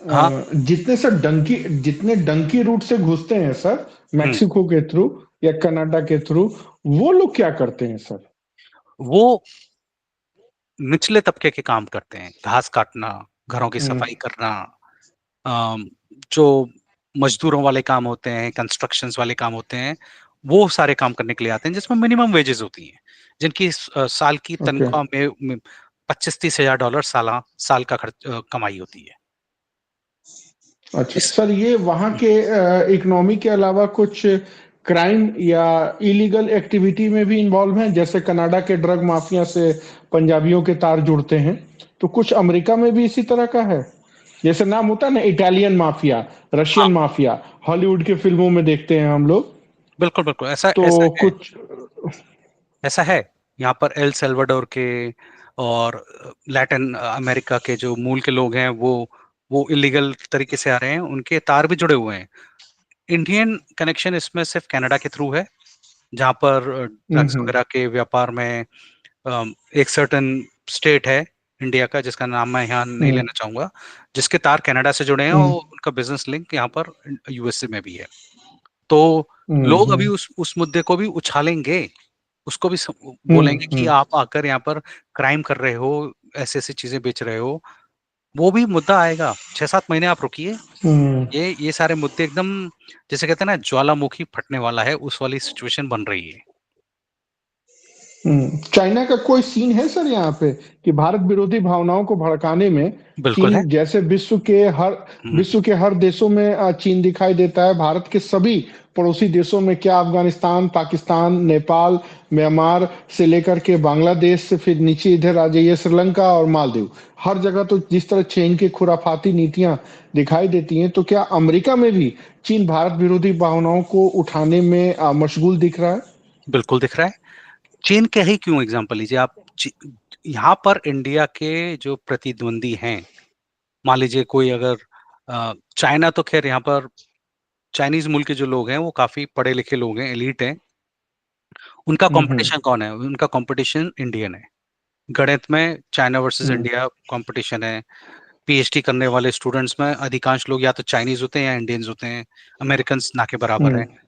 हाँ। जितने डंकी रूट से घुसते हैं सर, हम्म। मैक्सिको के थ्रू या कनाडा के थ्रू, वो लोग क्या करते हैं सर? वो निचले तबके के काम करते हैं, घास काटना, घरों की हम्म सफाई करना, जो मजदूरों वाले काम होते हैं, कंस्ट्रक्शंस वाले काम होते हैं, वो सारे काम करने के लिए आते हैं, जिसमें मिनिमम वेजेस होती हैं, जिनकी साल की ओके। तनख्वाह में 25-30 हजार डॉलर साल का खर्च कमाई होती है। अच्छा इस सर, ये वहाँ के इकोनॉमी के अलावा कुछ क्राइम या इलीगल एक्टिविटी में भी इन्वॉल्व हैं? जैसे कनाडा के ड्रग माफिया से पंजाबियों के तार जुड़ते हैं, तो कुछ अमेरिका में भी इसी तरह का है? जैसे नाम होता है ना, इटालियन माफिया, हाँ, रशियन माफिया, हॉलीवुड के फिल्मों में देखते हैं हम लोग। बिल्कुल बिल्कुल, ऐसा तो ऐसा है। कुछ। ऐसा है। यहाँ पर एल सल्वाडोर के और लैटिन अमेरिका के जो मूल के लोग हैं, वो इलीगल तरीके से आ रहे हैं, उनके तार भी जुड़े हुए हैं। इंडियन कनेक्शन इसमें सिर्फ कनाडा के थ्रू है, जहाँ पर ड्रग्स हम्म वगैरह के व्यापार में एक सर्टन स्टेट है इंडिया का, जिसका नाम मैं यहाँ नहीं हम्म लेना चाहूंगा, जिसके तार कनाडा से जुड़े हैं, हम्म और उनका बिजनेस लिंक यहाँ पर यूएसए में भी है। तो लोग अभी हम्म उस मुद्दे को भी उछालेंगे, उसको भी हम्म बोलेंगे कि हम्म आप आकर यहाँ पर क्राइम कर रहे हो, ऐसी ऐसी चीजें बेच रहे हो। वो भी मुद्दा आएगा, 6-7 महीने आप रुकिए। हम्म ये सारे मुद्दे एकदम, जैसे कहते हैं ना, ज्वालामुखी फटने वाला है, उस वाली सिचुएशन बन रही है। चाइना का कोई सीन है सर यहाँ पे कि भारत विरोधी भावनाओं को भड़काने में? बिल्कुल है। चीन जैसे हम्म, विश्व के हर देशों में चीन दिखाई देता है, भारत के सभी पड़ोसी देशों में, क्या अफगानिस्तान, पाकिस्तान, नेपाल, म्यांमार से लेकर के बांग्लादेश से फिर नीचे इधर आ जाइए श्रीलंका और मालदीव, हर जगह तो जिस तरह चीन की खुराफाती नीतियां दिखाई देती हैं, तो क्या अमेरिका में भी चीन भारत विरोधी भावनाओं को उठाने में मशगूल दिख रहा है? बिल्कुल दिख रहा है। चीन के ही क्यों एग्जांपल लीजिए आप। यहाँ पर इंडिया के जो प्रतिद्वंदी हैं, मान लीजिए कोई अगर चाइना, तो खैर यहाँ पर चाइनीज मूल के जो लोग हैं वो काफी पढ़े लिखे लोग हैं, एलीट हैं। उनका हम्म कंपटीशन कौन है? उनका कंपटीशन इंडियन है। गणित में चाइना वर्सेस हम्म इंडिया कंपटीशन है। पीएचडी करने वाले स्टूडेंट्स में अधिकांश लोग या तो चाइनीज होते हैं या इंडियंस होते हैं। अमेरिकन ना के बराबर हम्म है।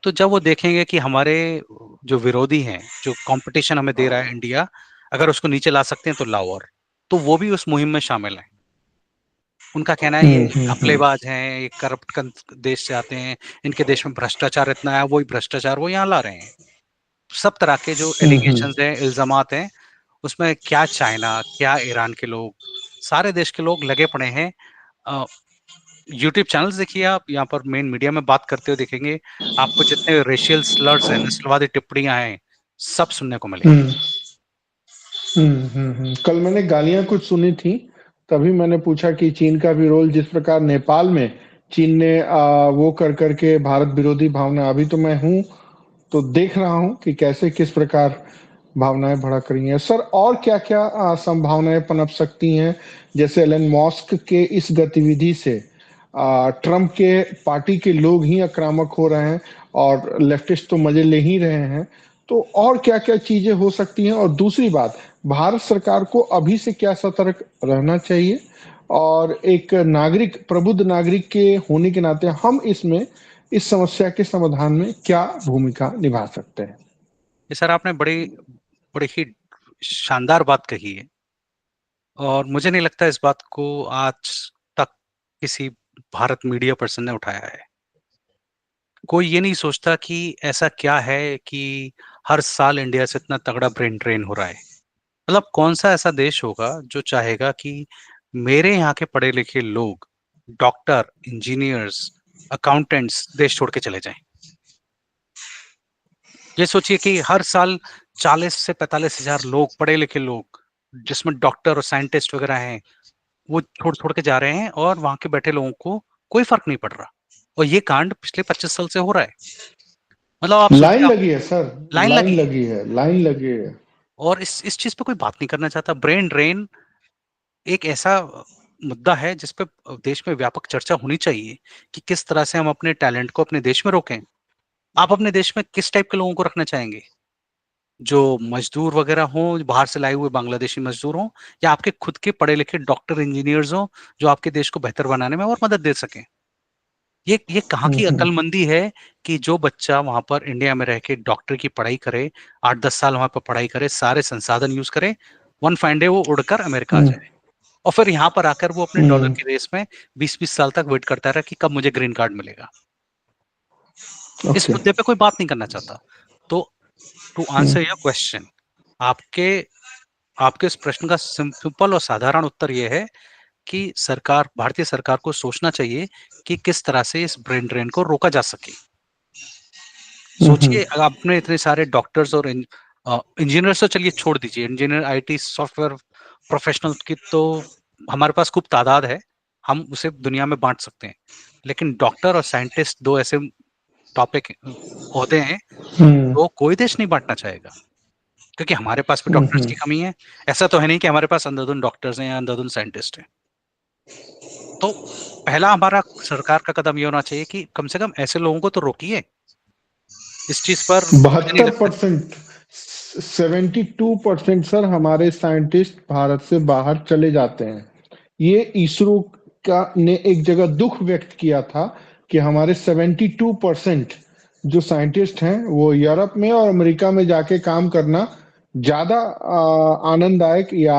तो जब वो देखेंगे कि हमारे जो विरोधी हैं, जो कंपटीशन हमें दे रहा है इंडिया, अगर उसको नीचे ला सकते हैं तो लाओ, और तो वो भी उस मुहिम में शामिल है। उनका कहना है ये हम्म घपलेबाज हैं, ये करप्ट देश से आते हैं, इनके देश में भ्रष्टाचार इतना है, वही भ्रष्टाचार वो यहाँ ला रहे हैं। सब तरह के जो हम्म एलिगेशंस हैं, इल्जामात हैं, उसमें क्या चाइना, क्या ईरान के लोग, सारे देश के लोग लगे पड़े हैं। यूट्यूब चैनल्स देखिए आप, यहाँ पर मेन मीडिया में बात करते हुए देखेंगे आपको, जितने रेशियल स्लर्स हैं, नस्लवादी टिप्पणियां हैं, सब सुनने को मिलेंगी। हम्म कल मैंने गालियां कुछ सुनी थी, तभी मैंने पूछा कि चीन का भी रोल, जिस प्रकार नेपाल में चीन ने वो कर करके भारत विरोधी भावना, अभी तो मैं हूँ तो देख रहा हूँ कि कैसे किस प्रकार भावनाएं भड़क रही हैं सर। और क्या क्या संभावनाएं पनप सकती हैं? जैसे एलन मस्क के इस गतिविधि से ट्रम्प के पार्टी के लोग ही आक्रामक हो रहे हैं और लेफ्टिस्ट तो मजे ले ही रहे हैं, तो और क्या क्या चीजें हो सकती हैं? और दूसरी बात, भारत सरकार को अभी से क्या सतर्क रहना चाहिए, और एक नागरिक, प्रबुद्ध नागरिक के होने के नाते हम इसमें, इस समस्या के समाधान में क्या भूमिका निभा सकते हैं? ये सर आपने बड़ी बड़ी ही शानदार बात कही है, और मुझे नहीं लगता इस बात को आज तक किसी भारत मीडिया पर्सन ने उठाया है। कोई ये नहीं सोचता कि ऐसा क्या है कि हर साल इंडिया से इतना तगड़ा ब्रेन ड्रेन हो रहा है। मतलब कौन सा ऐसा देश होगा जो चाहेगा कि मेरे यहाँ के पढ़े लिखे लोग, डॉक्टर, इंजीनियर्स, अकाउंटेंट्स देश छोड़ के चले जाएं। ये सोचिए कि हर साल 40 से 45 हजार लोग, पढ़े लिखे लोग, जिसमें डॉक्टर और साइंटिस्ट वगैरह हैं, वो छोड़ छोड़ के जा रहे हैं और वहां के बैठे लोगों को कोई फर्क नहीं पड़ रहा। और ये कांड पिछले 25 साल से हो रहा है। मतलब आप लाइन सोचिए, आप लगी है सर, लाइन लाइन लगी है। लगी है, लाइन लगी है। और इस चीज पे कोई बात नहीं करना चाहता। ब्रेन ड्रेन एक ऐसा मुद्दा है जिस पे देश में व्यापक चर्चा होनी चाहिए कि किस तरह से हम अपने टैलेंट को अपने देश में रोकें। आप अपने देश में किस टाइप के लोगों को रखना चाहेंगे? जो मजदूर वगैरह हों, बाहर से लाए हुए बांग्लादेशी मजदूर हों, या आपके खुद के पढ़े लिखे डॉक्टर इंजीनियर्स हों जो आपके देश को बेहतर बनाने में और मदद दे सकें? ये कहाँ की हम्म। अक्लमंदी है कि जो बच्चा वहां पर इंडिया में रह के डॉक्टर की पढ़ाई करे, 8-10 साल वहां पर पढ़ाई करे, सारे संसाधन यूज करे, वन फाइन डे वो उड़कर अमेरिका आ हम्म। जाए, और फिर यहाँ पर आकर वो अपने डॉलर हम्म। की रेस में 20-20 साल तक वेट करता रहा कि कब मुझे ग्रीन कार्ड मिलेगा। इस ओके। मुद्दे पे कोई बात नहीं करना चाहता। तो to hmm. Answer your question, आपके आपके इस प्रश्न का सिंपल और साधारण उत्तर यह है कि सरकार, भारतीय सरकार को सोचना चाहिए कि किस तरह से इस ब्रेन ड्रेन को रोका जा सके। हम्म। सोचिए, अगर आपने इतने सारे डॉक्टर्स और इंजीनियर्स तो चलिए छोड़ दीजिए, इंजीनियर, आईटी, सॉफ्टवेयर प्रोफेशनल की तो हमारे पास खूब तादाद है, हम उसे दुनिया में बांट सकते हैं। लेकिन डॉक्टर और साइंटिस्ट दो ऐसे टॉपिक होते हैं हम्म। तो कोई देश नहीं बांटना चाहेगा, क्योंकि हमारे पास भी डॉक्टर्स हम्म। की कमी है। ऐसा तो है नहीं कि हमारे पास अंधाधुंध डॉक्टर्स हैं या अंधाधुंध साइंटिस्ट हैं। तो पहला हमारा सरकार का कदम ये होना चाहिए कि कम से कम ऐसे लोगों को तो रोकिए। इस चीज पर मुझे नहीं बहत्तर लगता। परसेंट 72% सर हमारे साइंटिस्ट भारत से बाहर चले जाते हैं। ये इसरो का ने एक जगह दुख व्यक्त किया था कि हमारे 72% जो साइंटिस्ट हैं वो यूरोप में और अमेरिका में जाके काम करना ज्यादा आनंददायक या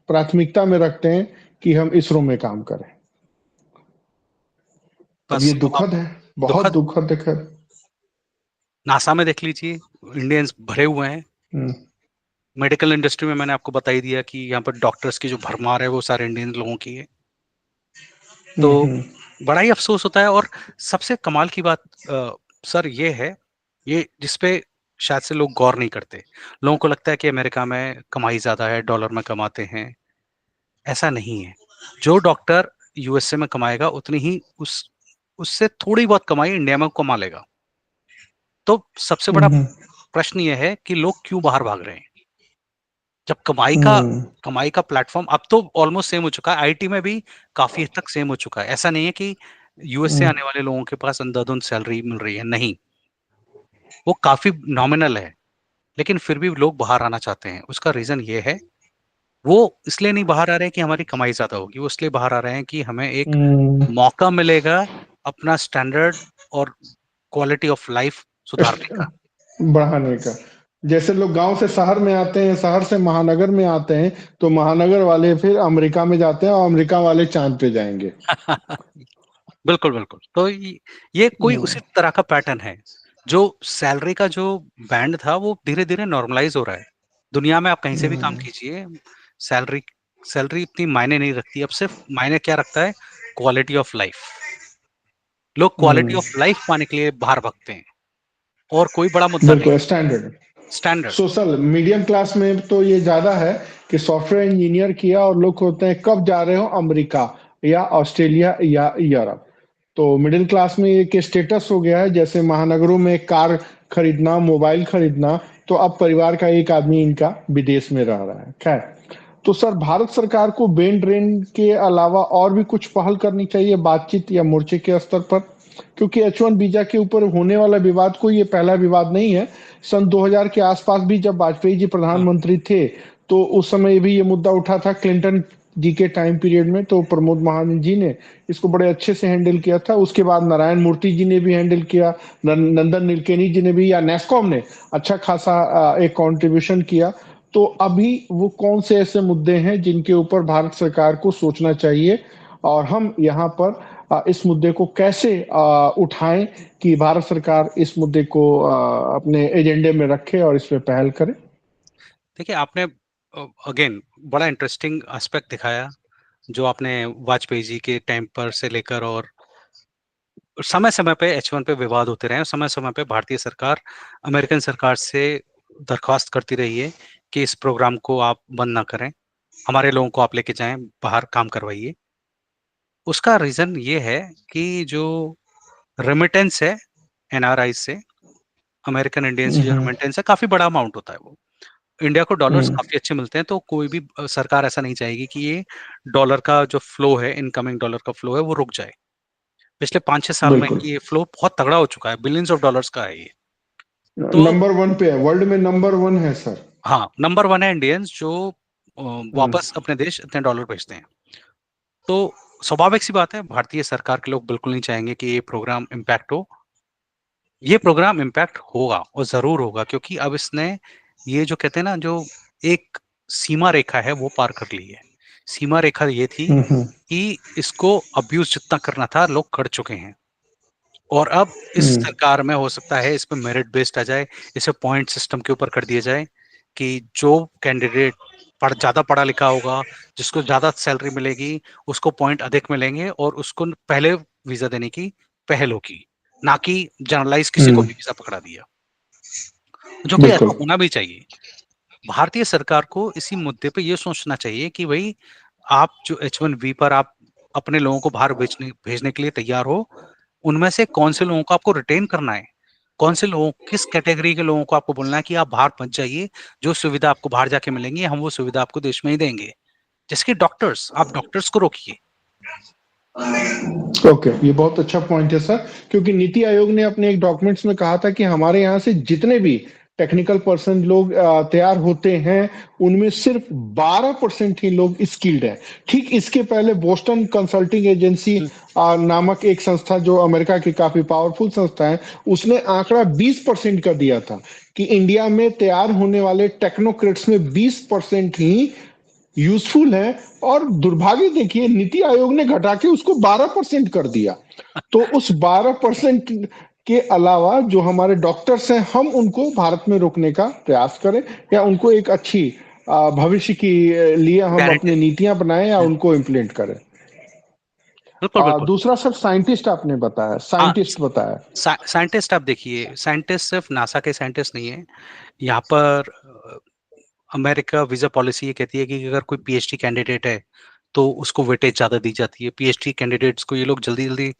प्राथमिकता में रखते हैं कि हम इसरो में काम करें। अब बस ये अब आप दुखद है, बहुत दुखद, दुखद है। नासा में देख लीजिए, इंडियंस भरे हुए हैं। हम्म। मेडिकल इंडस्ट्री में मैंने आपको बता ही दिया कि यहाँ पर डॉक्टर्स की जो भरमार है वो सारे इंडियन लोगों की है। तो हम्म। बड़ा ही अफसोस होता है। और सबसे कमाल की बात सर ये है, ये जिसपे शायद से लोग गौर नहीं करते। लोगों को लगता है कि अमेरिका में कमाई ज्यादा है, डॉलर में कमाते हैं। ऐसा नहीं है। जो डॉक्टर यूएसए में कमाएगा उतनी ही उससे थोड़ी बहुत कमाई इंडिया में कमा लेगा। तो सबसे बड़ा हम्म। प्रश्न यह है कि लोग क्यों बाहर भाग रहे हैं, जब हम्म। कमाई का प्लेटफॉर्म अब तो ऑलमोस्ट सेम हो चुका है। आईटी में भी काफी हद तक सेम हो चुका है। ऐसा नहीं है कि यूएस से हम्म। आने वाले लोगों के पास अंधाधुंध सैलरी मिल रही है, नहीं, वो काफी नॉमिनल है। लेकिन फिर भी लोग बाहर आना चाहते हैं। उसका रीजन ये है, वो इसलिए नहीं बाहर आ रहे हैं कि हमारी कमाई ज्यादा होगी, वो इसलिए बाहर आ रहे हैं कि हमें एक हम्म। मौका मिलेगा अपना स्टैंडर्ड और क्वालिटी ऑफ लाइफ सुधारने का। बढ़ाने का। जैसे लोग गांव से शहर में आते हैं, शहर से महानगर में आते हैं, तो महानगर वाले फिर अमेरिका में जाते हैं और अमेरिका वाले चांद पे जाएंगे। बिल्कुल बिल्कुल। तो ये कोई हम्म। उसी तरह का पैटर्न है। जो सैलरी का जो बैंड था वो धीरे धीरे नॉर्मलाइज हो रहा है। दुनिया में आप कहीं से भी काम हम्म। कीजिए, सैलरी सैलरी इतनी मायने नहीं रखती। अब सिर्फ मायने क्या रखता है? Quality of life. लोग क्वालिटी हम्म। ऑफ लाइफ पाने के लिए बाहर भागते हैं, और कोई बड़ा मुद्दा नहीं। बिल्कुल standard. Standard. Social medium class में तो ये ज्यादा है कि सॉफ्टवेयर इंजीनियर किया और लोग होते हैं कब जा रहे हो अमेरिका या ऑस्ट्रेलिया या यूरोप। तो मिडिल क्लास में एक स्टेटस हो गया है, जैसे महानगरों में कार खरीदना, मोबाइल खरीदना। तो अब परिवार का एक आदमी इनका विदेश में रह रहा है। खैर, तो सर भारत सरकार को ब्रेन ड्रेन के अलावा और भी कुछ पहल करनी चाहिए बातचीत या मोर्चे के स्तर पर, क्योंकि H1 वीजा के ऊपर होने वाला विवाद कोई ये पहला विवाद नहीं है। सन 2000 के आसपास भी जब वाजपेयी जी हाँ। प्रधानमंत्री थे तो उस समय भी ये मुद्दा उठा था, क्लिंटन जी के टाइम पीरियड में। तो प्रमोद महाजन जी ने इसको बड़े अच्छे से हैंडल किया था। उसके बाद नारायण मूर्ति जी ने भी हैंडल किया, नंदन नीलकेनी जी ने भी, या नेस्कॉम ने अच्छा खासा एक कंट्रीब्यूशन किया। तो अभी वो कौन से ऐसे मुद्दे हैं जिनके ऊपर भारत सरकार को सोचना चाहिए, और हम यहाँ पर इस मुद्दे को कैसे उठाएं कि भारत सरकार इस मुद्दे को अपने एजेंडे में रखे और इस पे पहल करे। देखिए, आपने अगेन बड़ा इंटरेस्टिंग एस्पेक्ट दिखाया, जो आपने वाजपेयी जी के टाइम पर से लेकर, और समय समय पे H1 पे विवाद होते रहे, समय समय पे भारतीय सरकार अमेरिकन सरकार से दरख्वास्त करती रही है कि इस प्रोग्राम को आप बंद ना करें। हमारे लोगों को आप लेके जाएं, बाहर काम करवाइए। उसका रीजन ये है कि जो रेमिटेंस है एनआरआई से, अमेरिकन इंडियंस की जो हम्म, रेमिटेंस है, काफी बड़ा अमाउंट होता है वो। इंडिया को डॉलर्स हम्म, काफी अच्छे मिलते हैं, तो कोई भी सरकार ऐसा नहीं चाहेगी कि ये डॉलर का जो फ्लो है, इनकमिंग डॉलर का फ्लो है, वो रुक जाए। पिछले 5-6 साल में बिल्कुल। ये फ्लो बहुत तगड़ा हो चुका है, बिलियंस ऑफ डॉलर्स का है ये। तो नंबर वन पे है, वर्ल्ड में नंबर वन है सर। हाँ, नंबर वन है इंडियंस जो हम्म, वापस अपने देश इतने डॉलर भेजते हैं। तो स्वाभाविक सी बात है, भारतीय सरकार के लोग बिल्कुल नहीं चाहेंगे कि ये प्रोग्राम इम्पैक्ट हो। ये प्रोग्राम इम्पैक्ट होगा और जरूर होगा, क्योंकि अब इसने ये जो कहते हैं ना, जो एक सीमा रेखा है वो पार कर ली है। सीमा रेखा ये थी हम्म, कि इसको अब्यूज जितना करना था लोग कर चुके हैं, और अब इस हम्म, सरकार में हो सकता है इस पे मेरिट बेस्ड आ जाए, इसे पॉइंट सिस्टम के ऊपर कर दिया जाए कि जो कैंडिडेट ज्यादा पढ़ा लिखा होगा, जिसको ज्यादा सैलरी मिलेगी, उसको पॉइंट अधिक मिलेंगे, और उसको पहले वीजा देने की पहल होगी, ना कि जनरलाइज किसी को हम्म, भी वीजा पकड़ा दिया, जो कि ऐसा बिल्कुल। होना भी चाहिए। भारतीय सरकार को इसी मुद्दे पे ये सोचना चाहिए कि भाई, आप जो H1B पर आप अपने लोगों को बाहर भेजने भेजने के लिए तैयार हो, उनमें से कौन से लोगों को आपको रिटेन करना है, कौन से लोगों, किस कैटेगरी के लोगों को आपको बोलना है कि आप बाहर मत जाइए, जो सुविधा आपको बाहर जाके मिलेंगी हम वो सुविधा आपको देश में ही देंगे। जैसे कि डॉक्टर्स, आप डॉक्टर्स को रोकिए। ओके, ये बहुत अच्छा पॉइंट है सर, क्योंकि नीति आयोग ने अपने एक डॉक्यूमेंट्स में कहा था कि हमारे यहाँ से जितने भी टेक्निकल पर्सन लोग तैयार होते हैं, उनमें सिर्फ 12% ही लोग स्किल्ड है। ठीक इसके पहले बोस्टन कंसल्टिंग एजेंसी हम्म, नामक एक संस्था, जो अमेरिका की काफी पावरफुल संस्था है, उसने आंकड़ा 20% का दिया था कि इंडिया में तैयार होने वाले टेक्नोक्रेट्स में 20% ही यूजफुल है। और दुर्भाग्य देखिए, नीति आयोग ने घटा के उसको 12% कर दिया। तो उस 12% के अलावा जो हमारे डॉक्टर्स हैं, हम उनको भारत में रोकने का प्रयास करें, या उनको एक अच्छी भविष्य के लिए हम गारंटी अपनी नीतियां बनाएं या दें। उनको इम्प्लीमेंट करें। बिल्कुल बिल्कुल। दूसरा सर, साइंटिस्ट आपने बताया, हाँ, साइंटिस्ट बताया। साइंटिस्ट आप देखिए, साइंटिस्ट सिर्फ नासा के साइंटिस्ट नहीं है यहाँ पर। अमेरिका वीजा पॉलिसी ये कहती है कि अगर कोई पीएचडी कैंडिडेट है तो उसको वेटेज ज्यादा दी जाती है। पीएचडी कैंडिडेट्स को ये लोग जल्दी जल्दी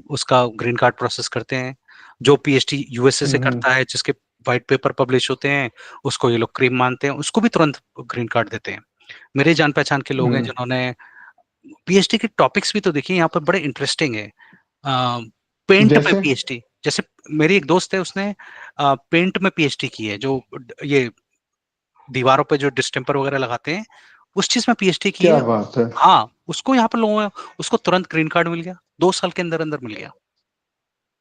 उसका ग्रीन कार्ड प्रोसेस करते हैं। जो पीएचडी यूएसए से हम्म, करता है, जिसके वाइट पेपर पब्लिश होते हैं, उसको ये लोग क्रीम मानते हैं, उसको भी तुरंत ग्रीन कार्ड देते हैं। मेरे जान पहचान के लोग हैं हम्म, जिन्होंने पीएचडी के टॉपिक्स भी तो देखिए यहाँ पर बड़े इंटरेस्टिंग है। पेंट में जैसे पीएचडी, जैसे मेरी एक दोस्त है, उसने पेंट में पीएचडी की है, जो ये दीवारों पे जो डिस्टेम्पर वगैरह लगाते हैं, उस चीज में पीएचडी की क्या है। बात है। हाँ, उसको यहाँ पर लोगों ने, उसको तुरंत ग्रीन कार्ड मिल गया, 2 साल के अंदर अंदर मिल गया।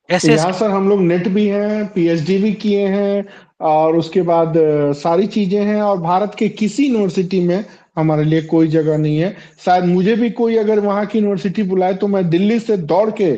ऐसे ऐसे यहाँ सर हम लोग नेट भी हैं, पीएचडी भी किए हैं, और उसके बाद सारी चीजें हैं, और भारत के किसी यूनिवर्सिटी में हमारे लिए कोई जगह नहीं है। शायद मुझे भी कोई अगर वहाँ की यूनिवर्सिटी बुलाए तो मैं दिल्ली से दौड़ के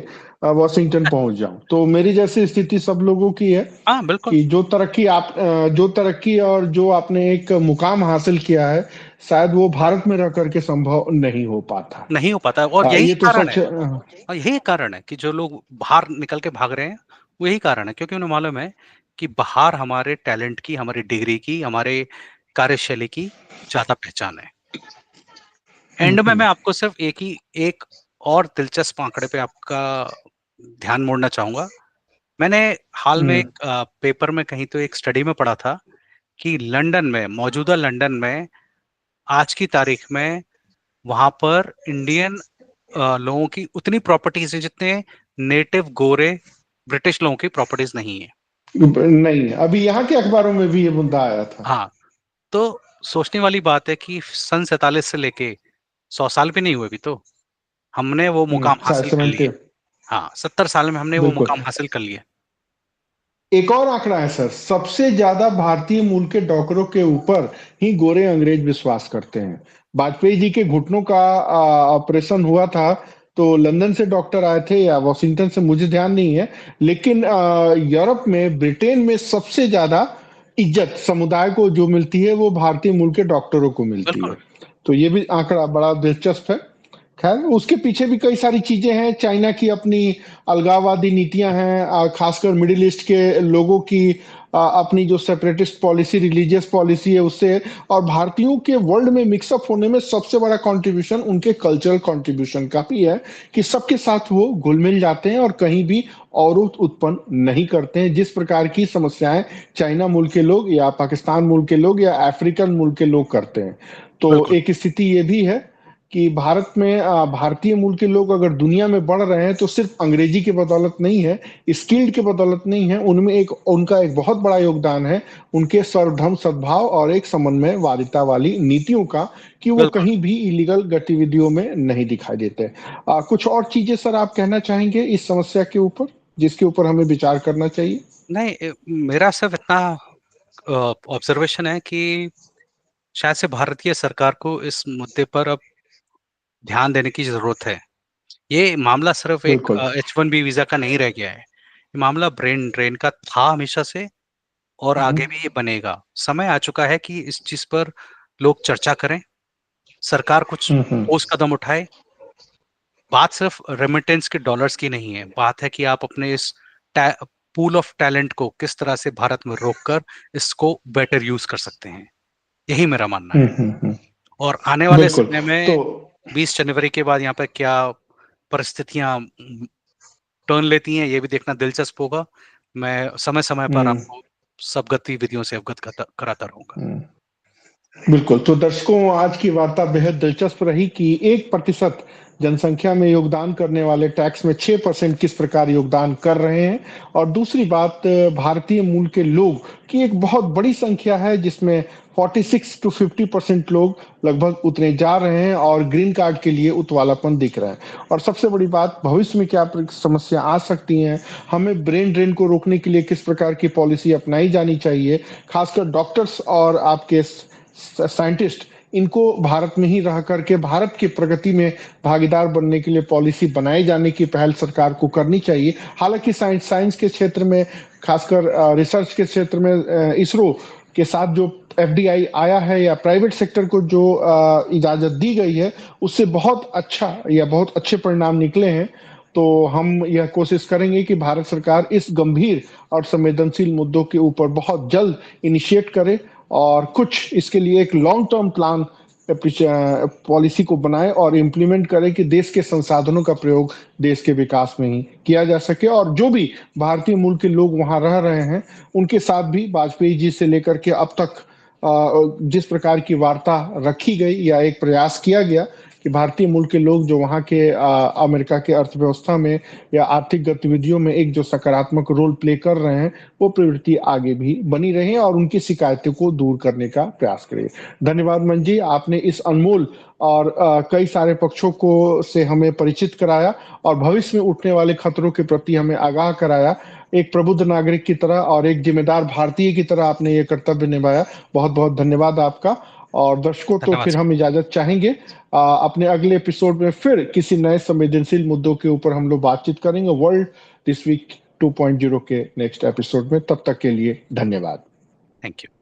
वॉशिंगटन पहुंच जाऊं। तो मेरी जैसी स्थिति सब लोगों की है हाँ बिल्कुल। कि जो तरक्की और जो आपने एक मुकाम हासिल किया है, शायद वो भारत में रह करके संभव नहीं हो पाता। नहीं हो पाता, और यही ये तो कारण है। सच है। और यही कारण है कि जो लोग बाहर निकल के भाग रहे हैं, वो यही कारण है, क्योंकि उन्हें मालूम है कि बाहर हमारे टैलेंट की, हमारी डिग्री की, हमारे कार्यशैली की ज्यादा पहचान है। एंड में हम्म, मैं आपको सिर्फ एक और दिलचस्प आंकड़े पे आपका ध्यान मोड़ना चाहूंगा। मैंने हाल में हम्म, एक पेपर में कहीं तो एक स्टडी में पढ़ा था कि लंदन में, मौजूदा लंदन में, आज की तारीख में वहां पर इंडियन लोगों की उतनी प्रॉपर्टीज है जितने नेटिव गोरे ब्रिटिश लोगों की प्रॉपर्टीज नहीं है। नहीं, अभी यहाँ के अखबारों में भी ये मुद्दा आया था। हाँ, तो सोचने वाली बात है कि सन 47 से लेके 100 साल भी नहीं हुए अभी तो हमने वो मुकाम शायद हासिल कर 70। लिए। हाँ, 70 साल में हमने वो बिल्कुल। मुकाम हासिल कर लिया। एक और आंकड़ा है सर, सबसे ज्यादा भारतीय मूल के डॉक्टरों के ऊपर ही गोरे अंग्रेज विश्वास करते हैं। वाजपेयी जी के घुटनों का ऑपरेशन हुआ था, तो लंदन से डॉक्टर आए थे या वॉशिंगटन से, मुझे ध्यान नहीं है। लेकिन यूरोप में, ब्रिटेन में सबसे ज्यादा इज्जत समुदाय को जो मिलती है, वो भारतीय मूल के डॉक्टरों को मिलती बिल्कुल। है। तो ये भी आंकड़ा बड़ा दिलचस्प है। खैर, उसके पीछे भी कई सारी चीजें हैं। चाइना की अपनी अलगाववादी नीतियां हैं, खासकर मिडिल ईस्ट के लोगों की अपनी जो सेपरेटिस्ट पॉलिसी, रिलीजियस पॉलिसी है उससे, और भारतीयों के वर्ल्ड में मिक्सअप होने में सबसे बड़ा कंट्रीब्यूशन उनके कल्चरल कंट्रीब्यूशन का भी है कि सबके साथ वो घुल मिल जाते हैं और कहीं भी अवरोध उत्पन्न नहीं करते हैं। जिस प्रकार की समस्याएं चाइना मूल के लोग या पाकिस्तान मूल के लोग या अफ्रीकन मूल के लोग करते हैं, तो बिल्कुल। एक स्थिति ये भी है कि भारत में भारतीय मूल के लोग अगर दुनिया में बढ़ रहे हैं तो सिर्फ अंग्रेजी की बदौलत नहीं है, स्किल्ड की बदौलत नहीं है, उनमें एक उनका एक बहुत बड़ा योगदान है उनके सर्वधर्म सद्भाव और एक समन्वयवादिता वाली नीतियों का, कि वो बिल्कुल। कहीं भी इलीगल गतिविधियों में नहीं दिखाई देते। कुछ और चीजें सर आप कहना चाहेंगे इस समस्या के ऊपर, जिसके ऊपर हमें विचार करना चाहिए? नहीं, मेरा सिर्फ इतना ऑब्जर्वेशन है कि शायद से भारतीय सरकार को इस मुद्दे पर अब ध्यान देने की जरूरत है। ये मामला सिर्फ एक बिल्कुल। H1B वीजा का नहीं रह गया है, ये मामला ब्रेन ड्रेन का था हमेशा से, और हम्म, आगे भी ये बनेगा। समय आ चुका है कि इस चीज पर लोग चर्चा करें, सरकार कुछ हम्म, ठोस कदम उठाए। बात सिर्फ रेमिटेंस के डॉलर्स की नहीं है, बात है कि आप अपने इस पूल ऑफ टैलेंट को किस तरह से भारत में रोककर इसको बेटर यूज कर सकते हैं। यही मेरा मानना है। हम्म। और आने वाले बिल्कुल। समय तो में 20 जनवरी के बाद यहाँ पे क्या परिस्थितियां टर्न लेती हैं, ये भी देखना दिलचस्प होगा। मैं समय समय पर हम्म, आपको सब गतिविधियों से अवगत कराता रहूंगा। हम्म। बिल्कुल। तो दर्शकों, आज की वार्ता बेहद दिलचस्प रही कि 1% जनसंख्या में योगदान करने वाले टैक्स में 6% किस प्रकार योगदान कर रहे हैं, और दूसरी बात, भारतीय मूल के लोग की एक बहुत बड़ी संख्या है जिसमें 46 to 50% लोग लगभग उतने जा रहे हैं और ग्रीन कार्ड के लिए उतवालापन दिख रहा है। और सबसे बड़ी बात, भविष्य में क्या समस्या आ सकती हैं, हमें ब्रेन ड्रेन को रोकने के लिए किस प्रकार की पॉलिसी अपनाई जानी चाहिए, खासकर डॉक्टर्स और आपके साइंटिस्ट, इनको भारत में ही रह करके भारत की प्रगति में भागीदार बनने के लिए पॉलिसी बनाए जाने की पहल सरकार को करनी चाहिए। हालांकि साइंस साइंस के क्षेत्र में, खासकर रिसर्च के क्षेत्र में इसरो के साथ जो एफडीआई आया है या प्राइवेट सेक्टर को जो इजाजत दी गई है, उससे बहुत अच्छा या बहुत अच्छे परिणाम निकले हैं। तो हम यह कोशिश करेंगे कि भारत सरकार इस गंभीर और संवेदनशील मुद्दों के ऊपर बहुत जल्द इनिशिएट करे और कुछ इसके लिए एक लॉन्ग टर्म प्लान पॉलिसी को बनाए और इम्प्लीमेंट करे कि देश के संसाधनों का प्रयोग देश के विकास में ही किया जा सके। और जो भी भारतीय मूल के लोग वहां रह रहे हैं उनके साथ भी वाजपेयी जी से लेकर के अब तक जिस प्रकार की वार्ता रखी गई या एक प्रयास किया गया कि भारतीय मूल के लोग जो वहाँ के अमेरिका के अर्थव्यवस्था में या आर्थिक गतिविधियों में एक जो सकारात्मक रोल प्ले कर रहे हैं, वो प्रवृत्ति आगे भी बनी रहे और उनकी शिकायतों को दूर करने का प्रयास करें। धन्यवाद मन जी, आपने इस अनमोल और कई सारे पक्षों को से हमें परिचित कराया और भविष्य में उठने वाले खतरों के प्रति हमें आगाह कराया। एक प्रबुद्ध नागरिक की तरह और एक जिम्मेदार भारतीय की तरह आपने ये कर्तव्य निभाया। बहुत बहुत धन्यवाद आपका। और दर्शकों, तो धन्यवाद फिर सर। हम इजाजत चाहेंगे। अपने अगले एपिसोड में फिर किसी नए संवेदनशील मुद्दों के ऊपर हम लोग बातचीत करेंगे वर्ल्ड दिस वीक 2.0 के नेक्स्ट एपिसोड में। तब तक के लिए धन्यवाद। Thank you.